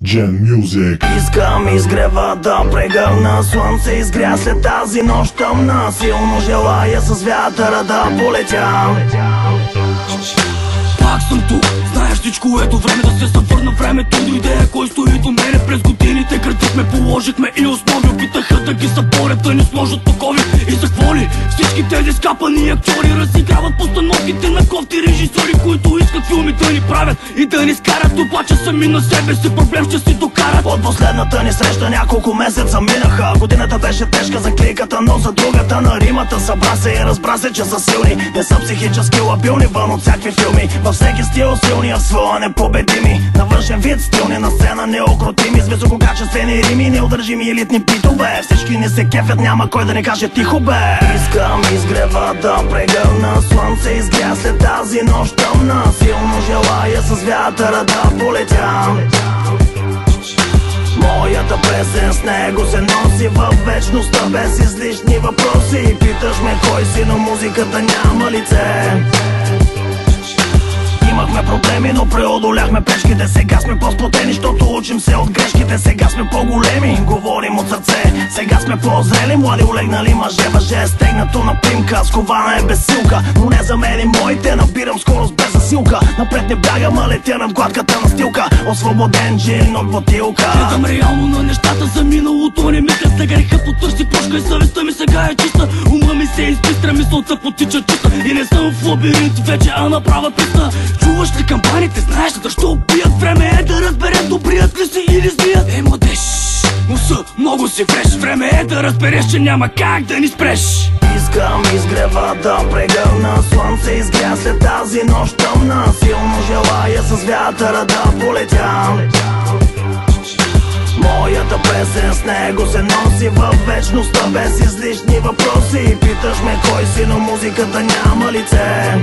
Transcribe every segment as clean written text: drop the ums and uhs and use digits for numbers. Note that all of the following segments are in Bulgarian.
Gen Music. Искам изгрева да прегърна, слънце изгря след тази нощ тъмна. Силно желая с вятъра да полетя. Пак съм тук, знаеш всичко, ето време да се съвърна. Времето дойде, кой стои до мене през годините. Градихме, положихме и основи, опитаха да ги съборят, да ни сложат окови. И за какво ли? Всички тези скапани актьори разиграват постановките на кофти режисьори, които искат филми да ни правят и да ни скарат, обаче сами на себе си проблем ще си докарат. От последната ни среща няколко месеца минаха. Годината беше тежка за кликата, но за другата на римата. Събра се и разбра се, че са силни, не са психически лабилни, вън от всякакви филми. Във всеки стил силни, а в своя непобедими. На външен вид стилни, на сцена неукротими, с висококачествени рими, неудържими елитни битове. Всички ни се кефят, няма кой да не каже тихо бе. Искам изгрева да прегърна, слънце изгря след тази нощ тъмна. Силно желая с вятъра да полетя. Моята песен с него се носи във вечността без излишни въпроси. Питаш ме кой си, но музиката няма лице. Имахме проблеми, но преодоляхме пречките. Сега сме по-сплотени, защото учим се от грешките. Сега сме по-големи, говорим от сърце. Сега сме по-зрели, млади олегнали мъже. Въже е стегнато на примка, скована е без силка. Но не за мен и моите, набирам скорост без засилка. Напред не бягам, а летя над гладката настилка. Освободен джин от бутилка. Гледам реално на нещата за миналото, не мисля за греха, потърси прошка и съвестта ми сега е чиста. Ума ми се избистра, мисълта потича чиста. И не съм в лабиринт вече, а на права писта. Чуваш ли кампаните, знаеш защо убият? Време е да разбереш добрият ли си или злият. Младеж, носа много си фреш. Време е да разбереш, че няма как да ни спреш. Искам изгрева да прегърна, слънце изгря след тази нощ тъмна. Силно желая с вятъра да полетя. Моята песен с него се носи във вечността без излишни въпроси. Питаш ме кой си, но музиката няма лице.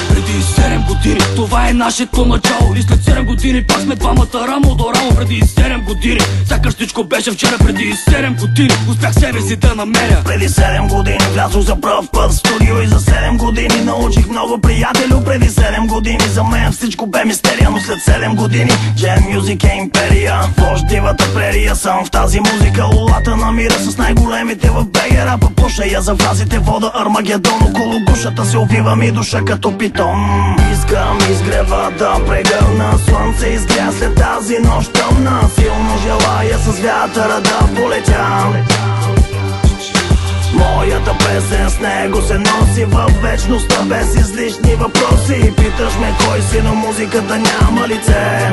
Преди 7 години, това е нашето начало. И след 7 години пак сме двамата рамо до рамо. Преди 7 години, сякаш всичко беше вчера. Преди 7 години, успях себе си да намеря. Преди 7 години влязох за пръв път в студио. И за 7 години научих много приятелю. Преди 7 години за мен всичко бе мистерия. Но след 7 години Gen Music е империя. Площ дивата прерия, съм в тази музика. Лулата на мира с най-големите в БГ. Рапа пуша я за фразите вода Армагедон. Около гушата се увива ми душа като питон. Искам изгрева да прегърна, слънце изгря след тази нощ тъмна. Силно желая с вятъра да полетя. Моята песен с него се носи във вечността без излишни въпроси. Питаш ме кой си, но музиката няма лице.